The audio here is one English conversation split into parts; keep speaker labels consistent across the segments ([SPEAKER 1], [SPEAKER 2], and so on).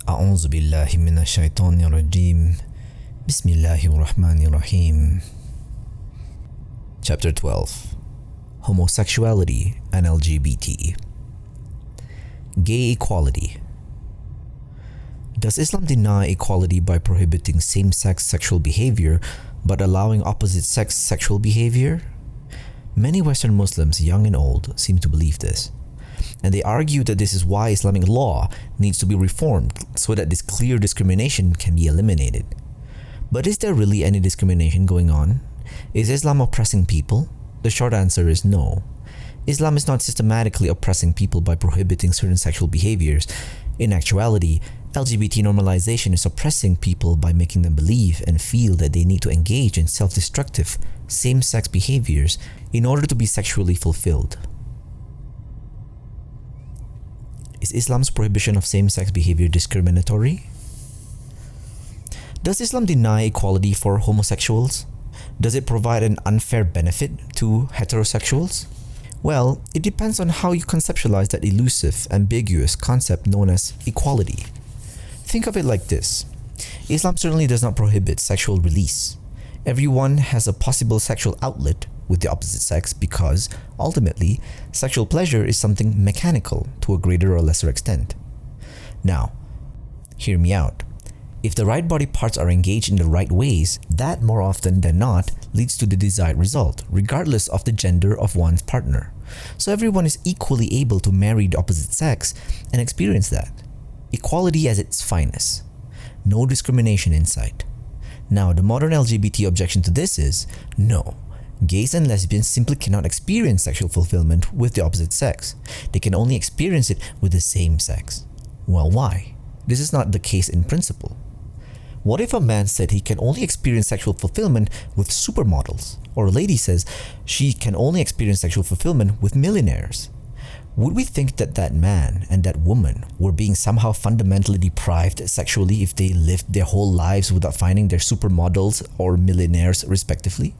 [SPEAKER 1] أعوذ بالله من الشيطان الرجيم بسم الله الرحمن الرحيم. Chapter 12. Homosexuality and LGBT. Gay equality. Does Islam deny equality by prohibiting same-sex sexual behavior but allowing opposite-sex sexual behavior? Many Western Muslims, young and old, seem to believe this, and they argue that this is why Islamic law needs to be reformed so that this clear discrimination can be eliminated. But is there really any discrimination going on? Is Islam oppressing people? The short answer is no. Islam is not systematically oppressing people by prohibiting certain sexual behaviors. In actuality, LGBT normalization is oppressing people by making them believe and feel that they need to engage in self-destructive, same-sex behaviors in order to be sexually fulfilled. Is Islam's prohibition of same-sex behavior discriminatory? Does Islam deny equality for homosexuals? Does it provide an unfair benefit to heterosexuals? Well, it depends on how you conceptualize that elusive, ambiguous concept known as equality. Think of it like this. Islam certainly does not prohibit sexual release. Everyone has a possible sexual outlet with the opposite sex because, ultimately, sexual pleasure is something mechanical to a greater or lesser extent. Now, hear me out. If the right body parts are engaged in the right ways, that more often than not leads to the desired result, regardless of the gender of one's partner. So everyone is equally able to marry the opposite sex and experience that. Equality at its finest. No discrimination in sight. Now, the modern LGBT objection to this is, no. Gays and lesbians simply cannot experience sexual fulfillment with the opposite sex. They can only experience it with the same sex. Well, why? This is not the case in principle. What if a man said he can only experience sexual fulfillment with supermodels, or a lady says she can only experience sexual fulfillment with millionaires? Would we think that that man and that woman were being somehow fundamentally deprived sexually if they lived their whole lives without finding their supermodels or millionaires respectively?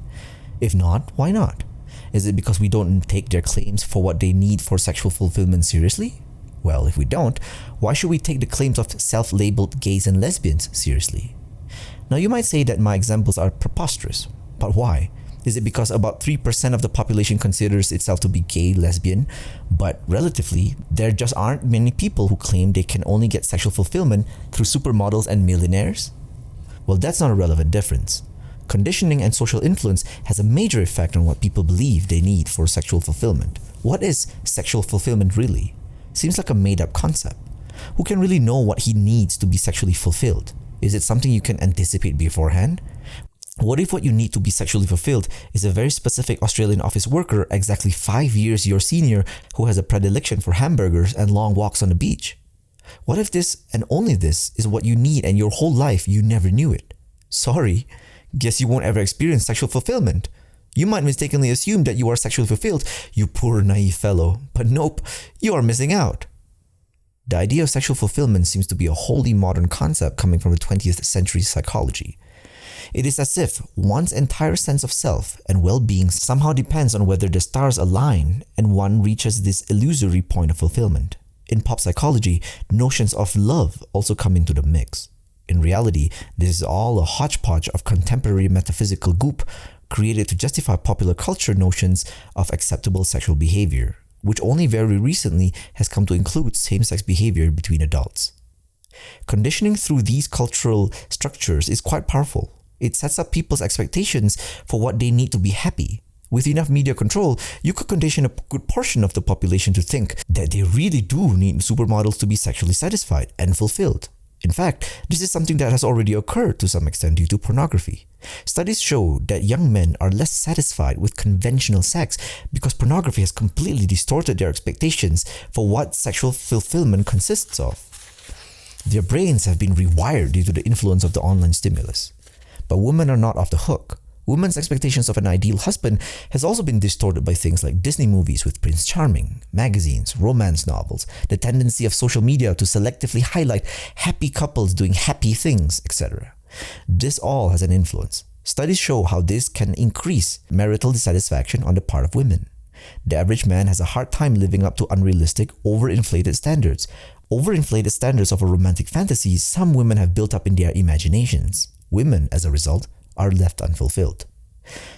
[SPEAKER 1] If not, why not? Is it because we don't take their claims for what they need for sexual fulfillment seriously? Well, if we don't, why should we take the claims of self-labeled gays and lesbians seriously? Now you might say that my examples are preposterous, but why? Is it because about 3% of the population considers itself to be gay, lesbian, but relatively, there just aren't many people who claim they can only get sexual fulfillment through supermodels and millionaires? Well, that's not a relevant difference. Conditioning and social influence has a major effect on what people believe they need for sexual fulfillment. What is sexual fulfillment really? Seems like a made-up concept. Who can really know what he needs to be sexually fulfilled? Is it something you can anticipate beforehand? What if what you need to be sexually fulfilled is a very specific Australian office worker exactly 5 years your senior who has a predilection for hamburgers and long walks on the beach? What if this and only this is what you need and your whole life you never knew it? Sorry, guess you won't ever experience sexual fulfillment. You might mistakenly assume that you are sexually fulfilled, you poor naive fellow, but nope, you are missing out. The idea of sexual fulfillment seems to be a wholly modern concept coming from the 20th century psychology. It is as if one's entire sense of self and well-being somehow depends on whether the stars align and one reaches this illusory point of fulfillment. In pop psychology, notions of love also come into the mix. In reality, this is all a hodgepodge of contemporary metaphysical goop created to justify popular culture notions of acceptable sexual behavior, which only very recently has come to include same-sex behavior between adults. Conditioning through these cultural structures is quite powerful. It sets up people's expectations for what they need to be happy. With enough media control, you could condition a good portion of the population to think that they really do need supermodels to be sexually satisfied and fulfilled. In fact, this is something that has already occurred to some extent due to pornography. Studies show that young men are less satisfied with conventional sex because pornography has completely distorted their expectations for what sexual fulfillment consists of. Their brains have been rewired due to the influence of the online stimulus. But women are not off the hook. Women's expectations of an ideal husband has also been distorted by things like Disney movies with Prince Charming, magazines, romance novels, the tendency of social media to selectively highlight happy couples doing happy things, etc. This all has an influence. Studies show how this can increase marital dissatisfaction on the part of women. The average man has a hard time living up to unrealistic, overinflated standards. overinflated standards of a romantic fantasy some women have built up in their imaginations. Women, as a result, are left unfulfilled.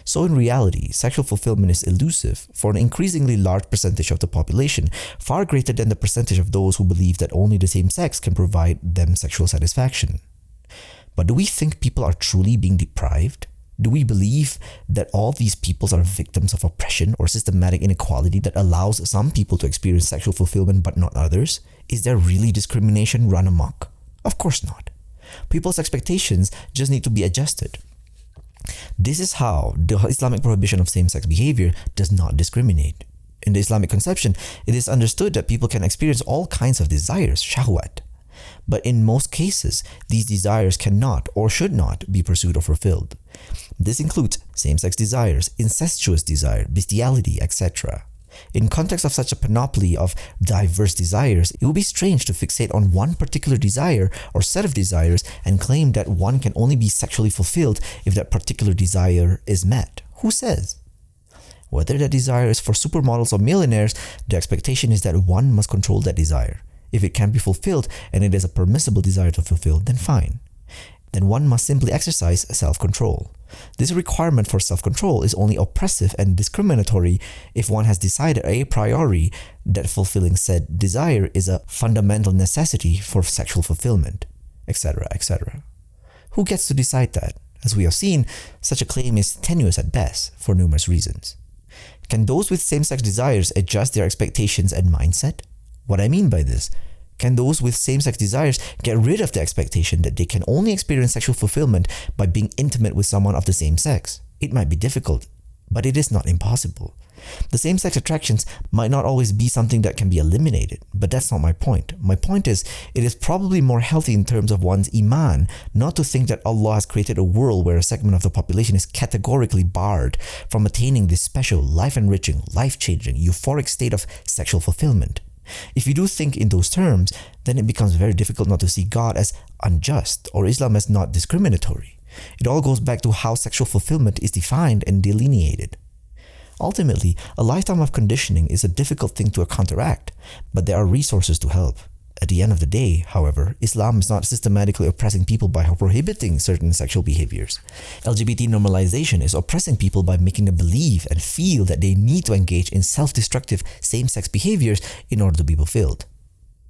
[SPEAKER 1] So in reality, sexual fulfillment is elusive for an increasingly large percentage of the population, far greater than the percentage of those who believe that only the same sex can provide them sexual satisfaction. But do we think people are truly being deprived? Do we believe that all these peoples are victims of oppression or systematic inequality that allows some people to experience sexual fulfillment but not others? Is there really discrimination run amok? Of course not. People's expectations just need to be adjusted. This is how the Islamic prohibition of same-sex behavior does not discriminate. In the Islamic conception, it is understood that people can experience all kinds of desires, shahwat. But in most cases, these desires cannot or should not be pursued or fulfilled. This includes same-sex desires, incestuous desire, bestiality, etc. In context of such a panoply of diverse desires, it would be strange to fixate on one particular desire or set of desires and claim that one can only be sexually fulfilled if that particular desire is met. Who says? Whether that desire is for supermodels or millionaires, the expectation is that one must control that desire. If it can be fulfilled and it is a permissible desire to fulfill, then fine. Then one must simply exercise self-control. This requirement for self-control is only oppressive and discriminatory if one has decided a priori that fulfilling said desire is a fundamental necessity for sexual fulfillment, etc., etc. Who gets to decide that? As we have seen, such a claim is tenuous at best for numerous reasons. Can those with same-sex desires adjust their expectations and mindset? What I mean by this, can those with same-sex desires get rid of the expectation that they can only experience sexual fulfillment by being intimate with someone of the same sex? It might be difficult, but it is not impossible. The same-sex attractions might not always be something that can be eliminated, but that's not my point. My point is, it is probably more healthy in terms of one's iman not to think that Allah has created a world where a segment of the population is categorically barred from attaining this special, life-enriching, life-changing, euphoric state of sexual fulfillment. If you do think in those terms, then it becomes very difficult not to see God as unjust or Islam as not discriminatory. It all goes back to how sexual fulfillment is defined and delineated. Ultimately, a lifetime of conditioning is a difficult thing to counteract, but there are resources to help. At the end of the day, however, Islam is not systematically oppressing people by prohibiting certain sexual behaviors. LGBT normalization is oppressing people by making them believe and feel that they need to engage in self-destructive same-sex behaviors in order to be fulfilled.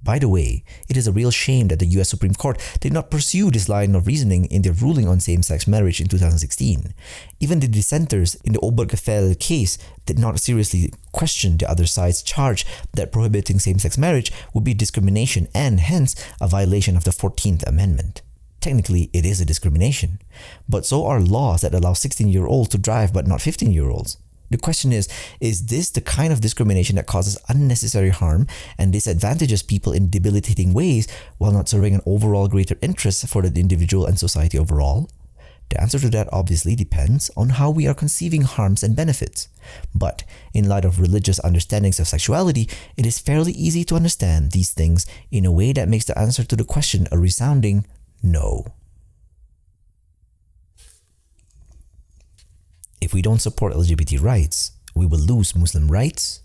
[SPEAKER 1] By the way, it is a real shame that the US Supreme Court did not pursue this line of reasoning in their ruling on same-sex marriage in 2016. Even the dissenters in the Obergefell case did not seriously question the other side's charge that prohibiting same-sex marriage would be discrimination and hence a violation of the 14th Amendment. Technically, it is a discrimination, but so are laws that allow 16-year-olds to drive but not 15-year-olds. The question is this the kind of discrimination that causes unnecessary harm and disadvantages people in debilitating ways while not serving an overall greater interest for the individual and society overall? The answer to that obviously depends on how we are conceiving harms and benefits. But in light of religious understandings of sexuality, it is fairly easy to understand these things in a way that makes the answer to the question a resounding no. If we don't support LGBT rights, we will lose Muslim rights?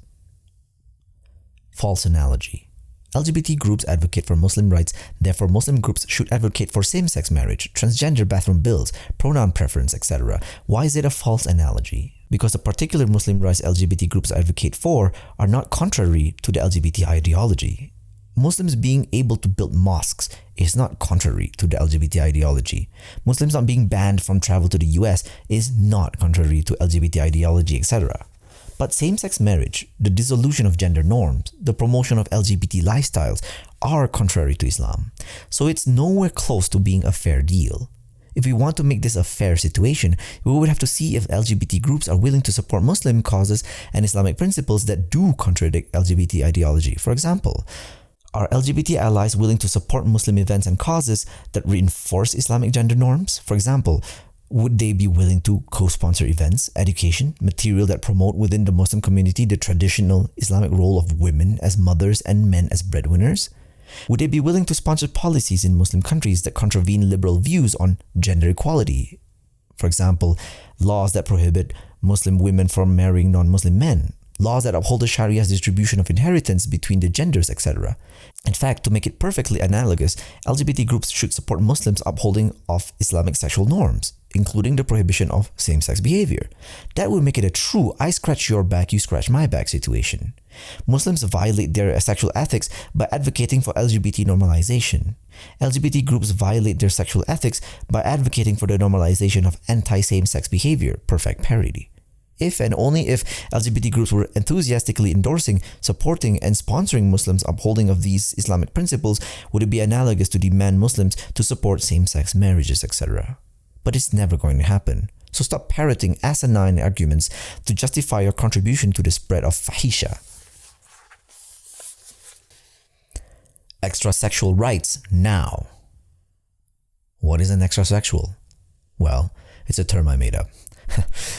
[SPEAKER 1] False analogy. LGBT groups advocate for Muslim rights, therefore Muslim groups should advocate for same-sex marriage, transgender bathroom bills, pronoun preference, etc. Why is it a false analogy? Because the particular Muslim rights LGBT groups advocate for are not contrary to the LGBT ideology. Muslims being able to build mosques is not contrary to the LGBT ideology. Muslims not being banned from travel to the US is not contrary to LGBT ideology, etc. But same-sex marriage, the dissolution of gender norms, the promotion of LGBT lifestyles are contrary to Islam. So it's nowhere close to being a fair deal. If we want to make this a fair situation, we would have to see if LGBT groups are willing to support Muslim causes and Islamic principles that do contradict LGBT ideology. For example, are LGBT allies willing to support Muslim events and causes that reinforce Islamic gender norms? For example, would they be willing to co-sponsor events, education, material that promote within the Muslim community the traditional Islamic role of women as mothers and men as breadwinners? Would they be willing to sponsor policies in Muslim countries that contravene liberal views on gender equality? For example, laws that prohibit Muslim women from marrying non-Muslim men, laws that uphold the Sharia's distribution of inheritance between the genders, etc. In fact, to make it perfectly analogous, LGBT groups should support Muslims' upholding of Islamic sexual norms, including the prohibition of same-sex behavior. That would make it a true I scratch your back, you scratch my back situation. Muslims violate their sexual ethics by advocating for LGBT normalization. LGBT groups violate their sexual ethics by advocating for the normalization of anti-same-sex behavior, perfect parity. If and only if LGBT groups were enthusiastically endorsing, supporting, and sponsoring Muslims' upholding of these Islamic principles, would it be analogous to demand Muslims to support same-sex marriages, etc. But it's never going to happen. So stop parroting asinine arguments to justify your contribution to the spread of fahisha. Extrasexual rights now. What is an extrasexual? Well, it's a term I made up.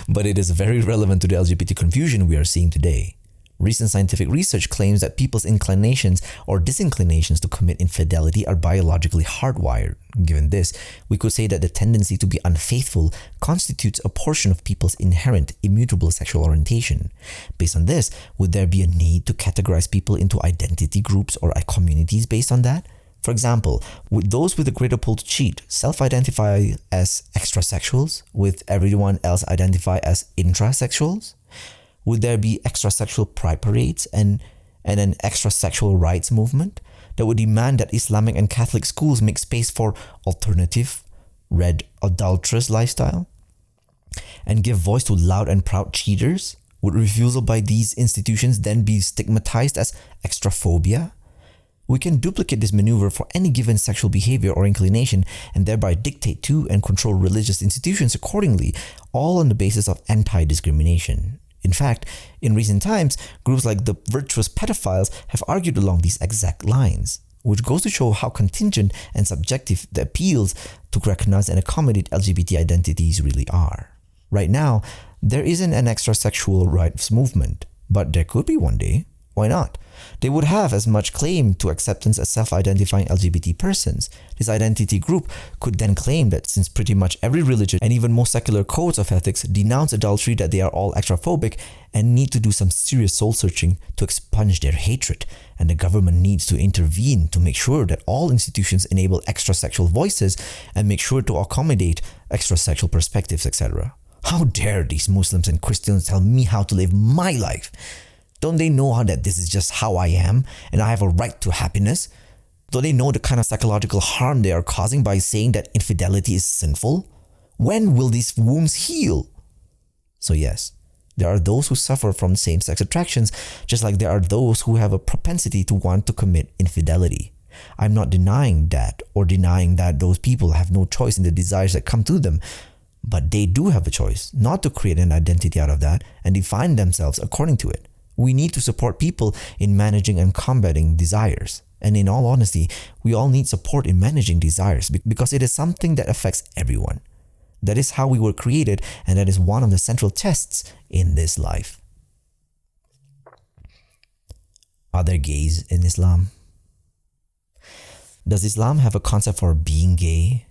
[SPEAKER 1] But it is very relevant to the LGBT confusion we are seeing today. Recent scientific research claims that people's inclinations or disinclinations to commit infidelity are biologically hardwired. Given this, we could say that the tendency to be unfaithful constitutes a portion of people's inherent, immutable sexual orientation. Based on this, would there be a need to categorize people into identity groups or communities based on that? For example, would those with a greater pull to cheat self-identify as extrasexuals, with everyone else identify as intrasexuals? Would there be extrasexual pride parades and an extrasexual rights movement that would demand that Islamic and Catholic schools make space for alternative, red, adulterous lifestyle? And give voice to loud and proud cheaters? Would refusal by these institutions then be stigmatized as extraphobia? We can duplicate this maneuver for any given sexual behavior or inclination and thereby dictate to and control religious institutions accordingly, all on the basis of anti-discrimination. In fact, in recent times, groups like the Virtuous Pedophiles have argued along these exact lines, which goes to show how contingent and subjective the appeals to recognize and accommodate LGBT identities really are. Right now, there isn't an extrasexual rights movement, but there could be one day. Why not? They would have as much claim to acceptance as self-identifying LGBT persons. This identity group could then claim that since pretty much every religion and even most secular codes of ethics denounce adultery, that they are all extraphobic and need to do some serious soul-searching to expunge their hatred, and the government needs to intervene to make sure that all institutions enable extrasexual voices and make sure to accommodate extrasexual perspectives, etc. How dare these Muslims and Christians tell me how to live my life? Don't they know that this is just how I am and I have a right to happiness? Don't they know the kind of psychological harm they are causing by saying that infidelity is sinful? When will these wounds heal? So yes, there are those who suffer from same-sex attractions, just like there are those who have a propensity to want to commit infidelity. I'm not denying that or denying that those people have no choice in the desires that come to them, but they do have a choice not to create an identity out of that and define themselves according to it. We need to support people in managing and combating desires. And in all honesty, we all need support in managing desires because it is something that affects everyone. That is how we were created, and that is one of the central tests in this life. Are there gays in Islam? Does Islam have a concept for being gay?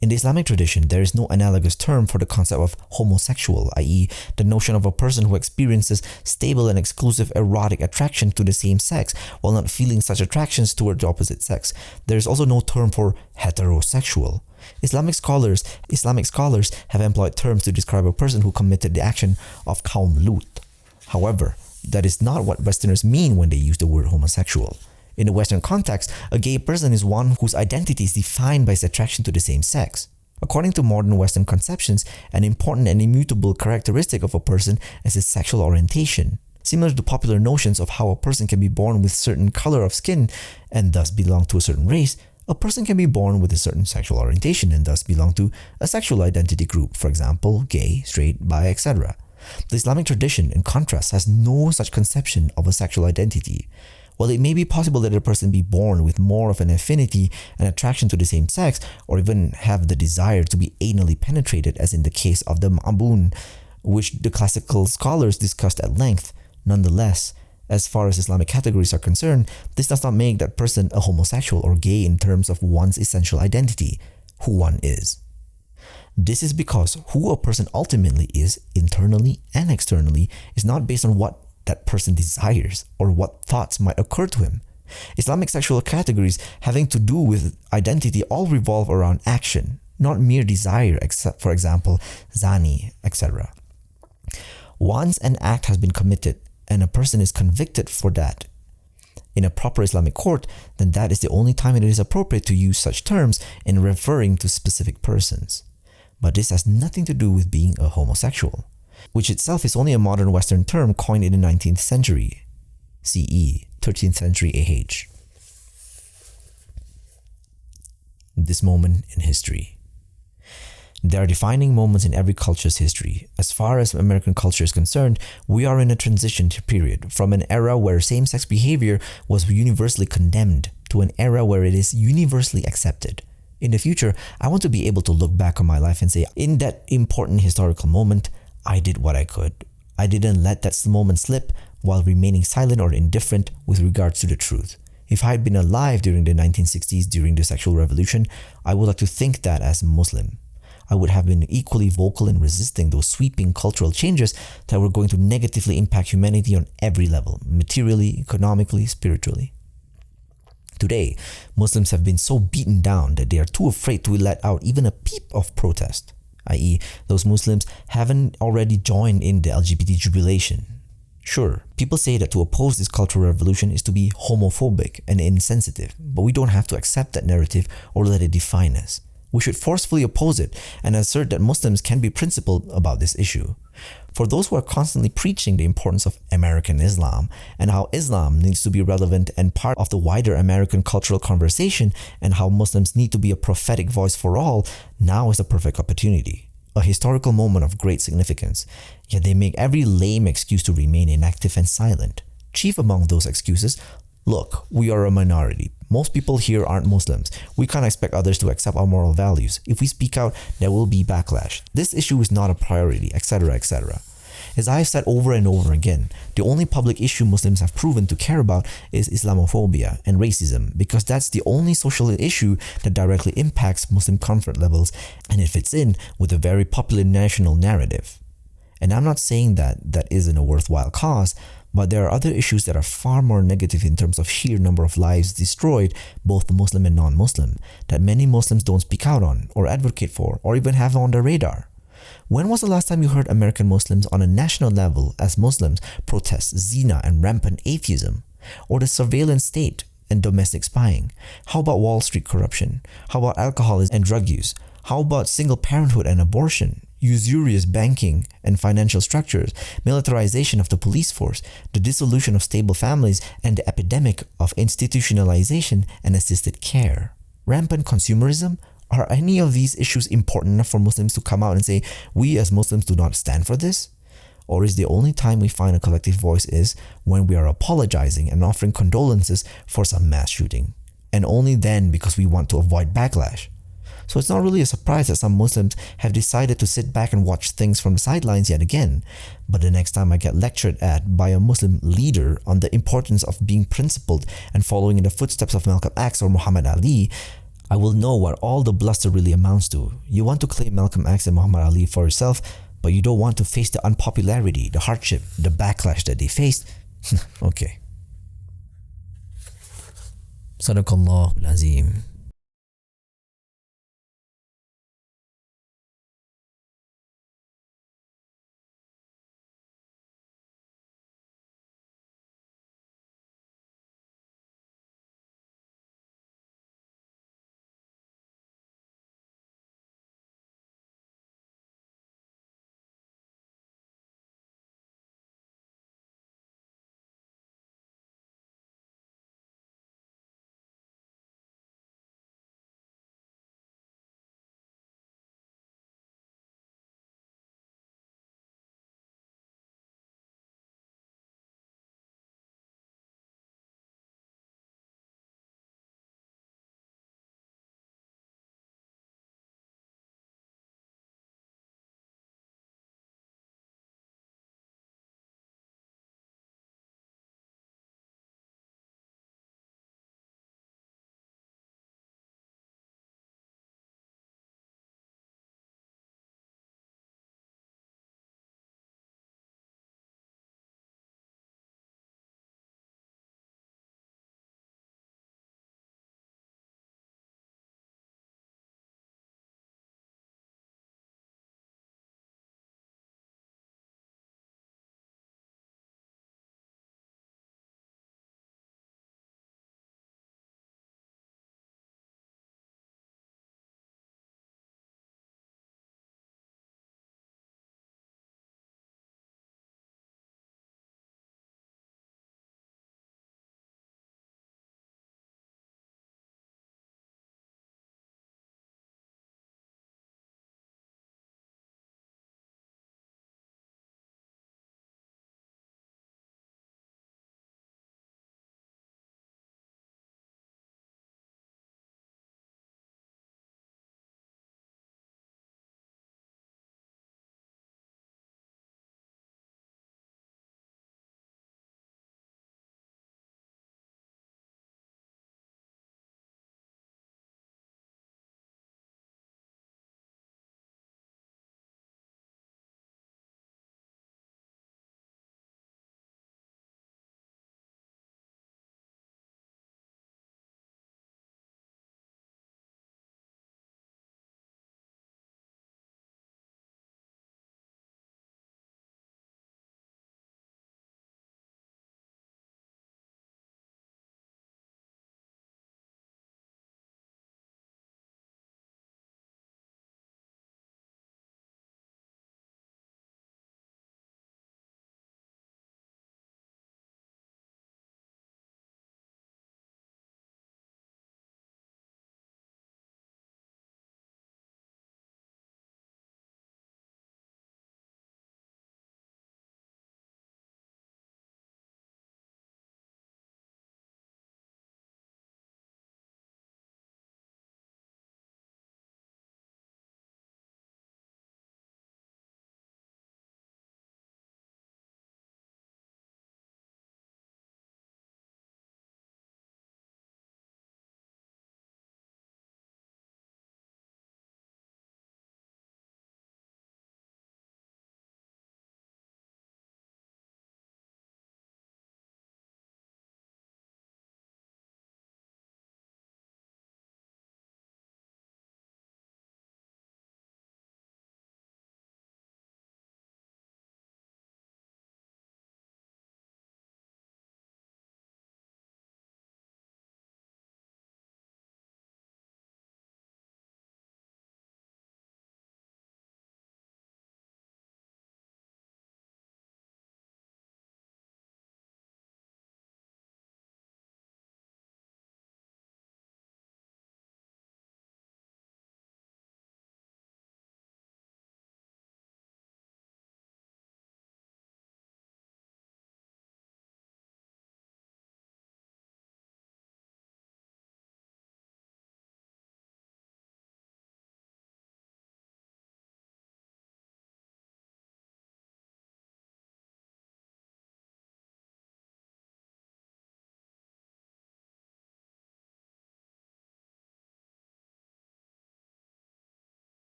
[SPEAKER 1] In the Islamic tradition, there is no analogous term for the concept of homosexual, i.e., the notion of a person who experiences stable and exclusive erotic attraction to the same sex while not feeling such attractions toward the opposite sex. There is also no term for heterosexual. Islamic scholars have employed terms to describe a person who committed the action of Qaum Lut. However, that is not what Westerners mean when they use the word homosexual. In the Western context, a gay person is one whose identity is defined by his attraction to the same sex. According to modern Western conceptions, an important and immutable characteristic of a person is his sexual orientation. Similar to popular notions of how a person can be born with a certain color of skin and thus belong to a certain race, a person can be born with a certain sexual orientation and thus belong to a sexual identity group, for example, gay, straight, bi, etc. The Islamic tradition, in contrast, has no such conception of a sexual identity. While it may be possible that a person be born with more of an affinity and attraction to the same sex, or even have the desire to be anally penetrated, as in the case of the ma'bun, which the classical scholars discussed at length, nonetheless, as far as Islamic categories are concerned, this does not make that person a homosexual or gay in terms of one's essential identity, who one is. This is because who a person ultimately is, internally and externally, is not based on what that person desires or what thoughts might occur to him. Islamic sexual categories having to do with identity all revolve around action, not mere desire, except, for example, zani, etc. Once an act has been committed and a person is convicted for that in a proper Islamic court, then that is the only time it is appropriate to use such terms in referring to specific persons. But this has nothing to do with being a homosexual, which itself is only a modern Western term coined in the 19th century CE, 13th century AH. This moment in history. There are defining moments in every culture's history. As far as American culture is concerned, we are in a transition period from an era where same-sex behavior was universally condemned to an era where it is universally accepted. In the future, I want to be able to look back on my life and say, in that important historical moment, I did what I could. I didn't let that moment slip while remaining silent or indifferent with regards to the truth. If I had been alive during the 1960s during the sexual revolution, I would like to think that as a Muslim, I would have been equally vocal in resisting those sweeping cultural changes that were going to negatively impact humanity on every level, materially, economically, spiritually. Today, Muslims have been so beaten down that they are too afraid to let out even a peep of protest, i.e., those Muslims haven't already joined in the LGBT jubilation. Sure, people say that to oppose this cultural revolution is to be homophobic and insensitive, but we don't have to accept that narrative or let it define us. We should forcefully oppose it and assert that Muslims can be principled about this issue. For those who are constantly preaching the importance of American Islam and how Islam needs to be relevant and part of the wider American cultural conversation and how Muslims need to be a prophetic voice for all, now is the perfect opportunity. A historical moment of great significance, yet they make every lame excuse to remain inactive and silent. Chief among those excuses, look, we are a minority. Most people here aren't Muslims. We can't expect others to accept our moral values. If we speak out, there will be backlash. This issue is not a priority, etc., etc. As I have said over and over again, the only public issue Muslims have proven to care about is Islamophobia and racism, because that's the only social issue that directly impacts Muslim comfort levels, and it fits in with a very popular national narrative. And I'm not saying that that isn't a worthwhile cause, but there are other issues that are far more negative in terms of sheer number of lives destroyed, both Muslim and non-Muslim, that many Muslims don't speak out on, or advocate for, or even have on their radar. When was the last time you heard American Muslims on a national level as Muslims protest zina and rampant atheism, or the surveillance state and domestic spying? How about Wall Street corruption? How about alcoholism and drug use? How about single parenthood and abortion? Usurious banking and financial structures, militarization of the police force, the dissolution of stable families, and the epidemic of institutionalization and assisted care. Rampant consumerism? Are any of these issues important enough for Muslims to come out and say, we as Muslims do not stand for this? Or is the only time we find a collective voice is when we are apologizing and offering condolences for some mass shooting, and only then because we want to avoid backlash? So it's not really a surprise that some Muslims have decided to sit back and watch things from the sidelines yet again. But the next time I get lectured at by a Muslim leader on the importance of being principled and following in the footsteps of Malcolm X or Muhammad Ali, I will know what all the bluster really amounts to. You want to claim Malcolm X and Muhammad Ali for yourself, but you don't want to face the unpopularity, the hardship, the backlash that they faced. Okay. Sadaqallahul Azim.